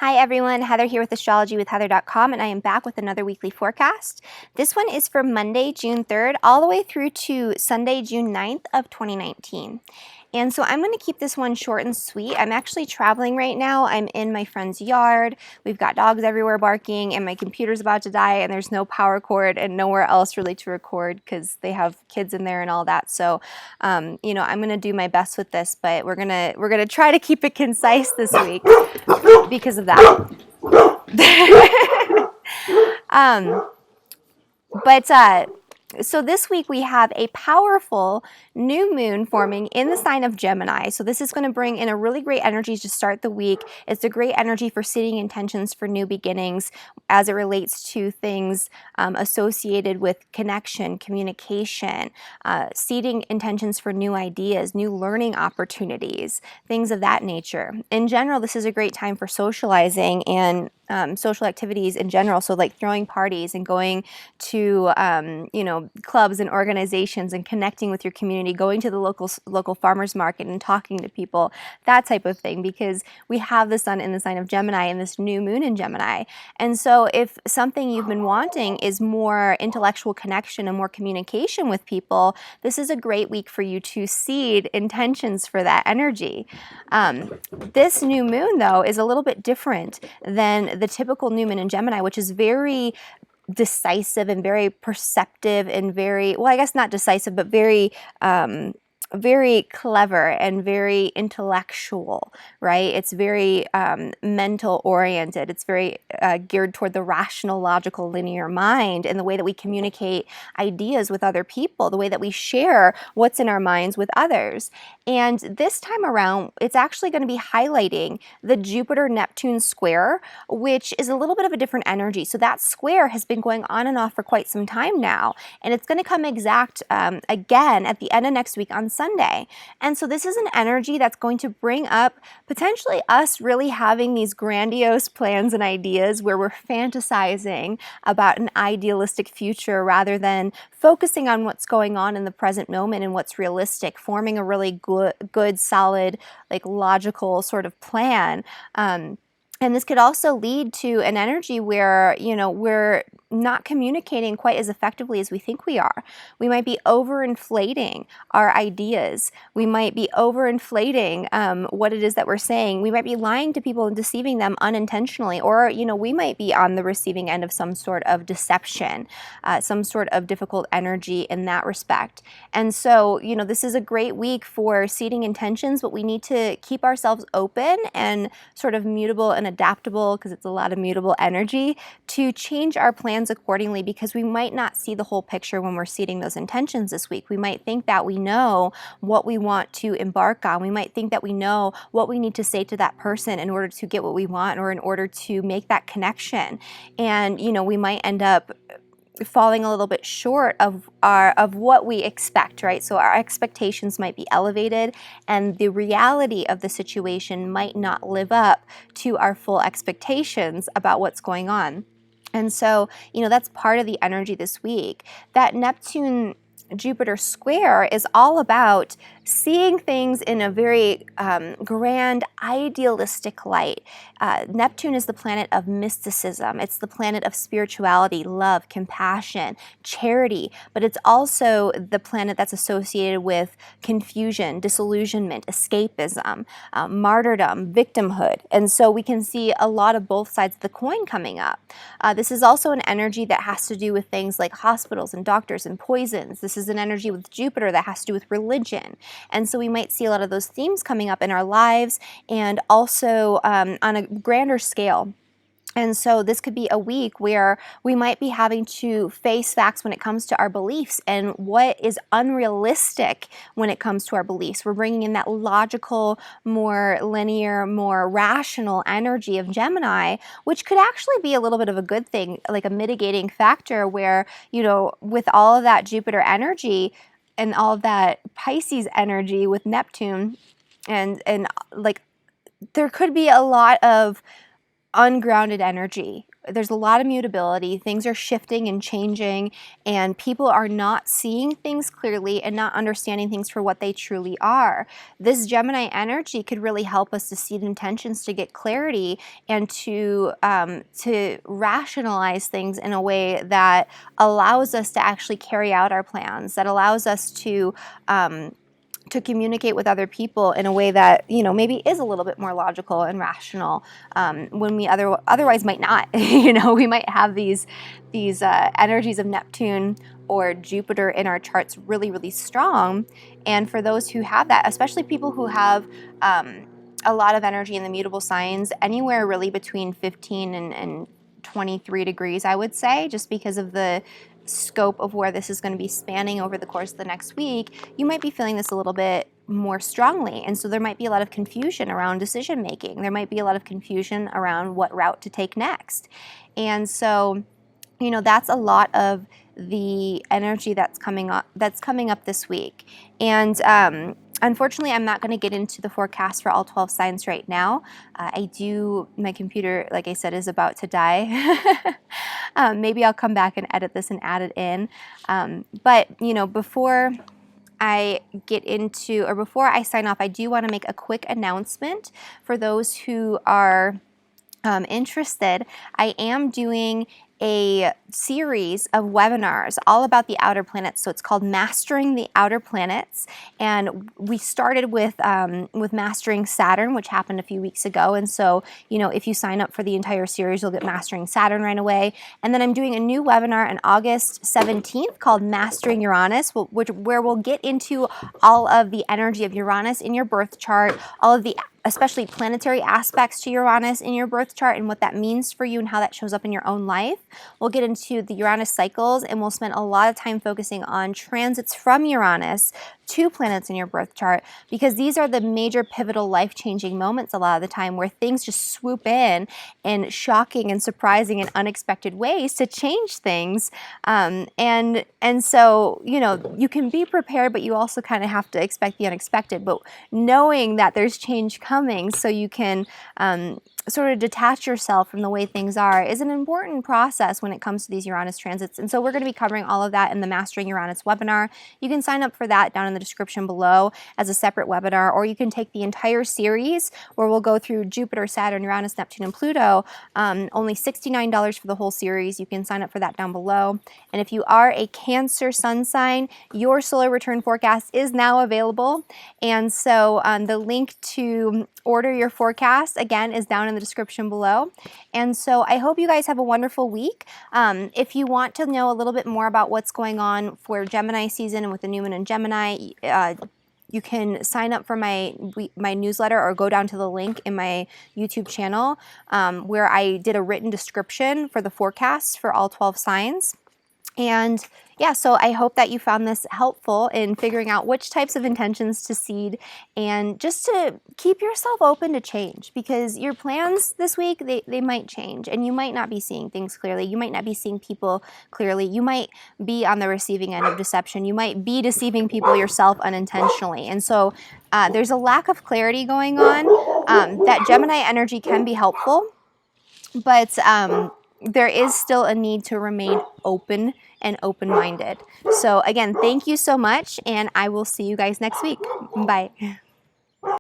Hi everyone, Heather here with Astrology with Heather.com, and I am back with another weekly forecast. This one is for Monday, June 3rd, all the way through to Sunday, June 9th of 2019. And so I'm going to keep this one short and sweet. I'm actually traveling right now. I'm in my friend's yard. We've got dogs everywhere barking, and my computer's about to die, and there's no power cord and nowhere else really to record because they have kids in there and all that. So, I'm going to do my best with this, but we're gonna try to keep it concise this week because of that. So this week we have a powerful new moon forming in the sign of Gemini. So this is going to bring in a really great energy to start the week. It's a great energy for setting intentions for new beginnings as it relates to things associated with connection, communication, seeding intentions for new ideas, new learning opportunities, things of that nature. In general, this is a great time for socializing and social activities in general. So like throwing parties and going to, clubs and organizations and connecting with your community, going to the local farmers market and talking to people, that type of thing, because we have the sun in the sign of Gemini and this new moon in Gemini. And so if something you've been wanting is more intellectual connection and more communication with people, this is a great week for you to seed intentions for that energy. This new moon, though, is a little bit different than the typical new moon in Gemini, which is very decisive and very perceptive and very, well, I guess not decisive, but very clever and very intellectual, right? It's very mental oriented. It's very geared toward the rational, logical, linear mind and the way that we communicate ideas with other people, the way that we share what's in our minds with others. And this time around, it's actually going to be highlighting the Jupiter-Neptune Square, which is a little bit of a different energy. So that square has been going on and off for quite some time now, and it's going to come exact again at the end of next week on Sunday. And so this is an energy that's going to bring up potentially us really having these grandiose plans and ideas where we're fantasizing about an idealistic future rather than focusing on what's going on in the present moment and what's realistic, forming a really good, solid, like logical sort of plan. And this could also lead to an energy where, we're not communicating quite as effectively as we think we are. We might be overinflating our ideas. We might be overinflating what it is that we're saying. We might be lying to people and deceiving them unintentionally, or, we might be on the receiving end of some sort of deception, some sort of difficult energy in that respect. And so, this is a great week for seeding intentions, but we need to keep ourselves open and sort of mutable and adaptable, because it's a lot of mutable energy, to change our plans accordingly, because we might not see the whole picture when we're seeding those intentions this week. We might think that we know what we want to embark on. We might think that we know what we need to say to that person in order to get what we want or in order to make that connection. And, we might end up falling a little bit short of what we expect, right? So our expectations might be elevated and the reality of the situation might not live up to our full expectations about what's going on. And so, that's part of the energy this week. That Neptune Jupiter square is all about seeing things in a very grand, idealistic light. Neptune is the planet of mysticism. It's the planet of spirituality, love, compassion, charity, but it's also the planet that's associated with confusion, disillusionment, escapism, martyrdom, victimhood. And so we can see a lot of both sides of the coin coming up. This is also an energy that has to do with things like hospitals and doctors and poisons. This is an energy with Jupiter that has to do with religion. And so we might see a lot of those themes coming up in our lives and also on a grander scale. And so this could be a week where we might be having to face facts when it comes to our beliefs and what is unrealistic when it comes to our beliefs. We're bringing in that logical, more linear, more rational energy of Gemini, which could actually be a little bit of a good thing, like a mitigating factor where, with all of that Jupiter energy and all of that Pisces energy with Neptune and like there could be a lot of ungrounded energy. There's a lot of mutability. Things are shifting and changing, and people are not seeing things clearly and not understanding things for what they truly are. This Gemini energy could really help us to seed intentions, to get clarity, and to rationalize things in a way that allows us to actually carry out our plans, that allows us to communicate with other people in a way that, you know, maybe is a little bit more logical and rational, when we otherwise might not. You know, we might have these energies of Neptune or Jupiter in our charts really, really strong. And for those who have that, especially people who have a lot of energy in the mutable signs, anywhere really between 15 and 23 degrees, I would say, just because of the scope of where this is going to be spanning over the course of the next week, you might be feeling this a little bit more strongly. And so there might be a lot of confusion around decision making. There might be a lot of confusion around what route to take next. And so, you know, that's a lot of the energy that's coming up this week. And unfortunately, I'm not going to get into the forecast for all 12 signs right now. My computer, like I said, is about to die. Maybe I'll come back and edit this and add it in. But, you know, before I sign off, I do want to make a quick announcement for those who are interested. I am doing a series of webinars all about the outer planets. So it's called Mastering the Outer Planets, and we started with Mastering Saturn, which happened a few weeks ago. And so, you know, if you sign up for the entire series, you'll get Mastering Saturn right away. And then I'm doing a new webinar on August 17th called Mastering Uranus, where we'll get into all of the energy of Uranus in your birth chart, all of the especially planetary aspects to Uranus in your birth chart and what that means for you and how that shows up in your own life. We'll get into the Uranus cycles, and we'll spend a lot of time focusing on transits from Uranus to planets in your birth chart, because these are the major pivotal life-changing moments a lot of the time where things just swoop in shocking and surprising and unexpected ways to change things. And so, you know, you can be prepared, but you also kind of have to expect the unexpected. But knowing that there's change coming so you can sort of detach yourself from the way things are is an important process when it comes to these Uranus transits. And so we're going to be covering all of that in the Mastering Uranus webinar. You can sign up for that down in the description below as a separate webinar, or you can take the entire series where we'll go through Jupiter, Saturn, Uranus, Neptune, and Pluto. Only $69 for the whole series. You can sign up for that down below. And if you are a Cancer sun sign, your solar return forecast is now available. And so the link to order your forecast, again, is down in the description below. And so I hope you guys have a wonderful week. If you want to know a little bit more about what's going on for Gemini season and with the new moon in Gemini, you can sign up for my newsletter or go down to the link in my YouTube channel where I did a written description for the forecast for all 12 signs. And yeah, so I hope that you found this helpful in figuring out which types of intentions to seed, and just to keep yourself open to change, because your plans this week, they might change, and you might not be seeing things clearly. You might not be seeing people clearly. You might be on the receiving end of deception. You might be deceiving people yourself unintentionally. And so there's a lack of clarity going on. That Gemini energy can be helpful, but there is still a need to remain open and open-minded. So again, thank you so much, and I will see you guys next week. Bye.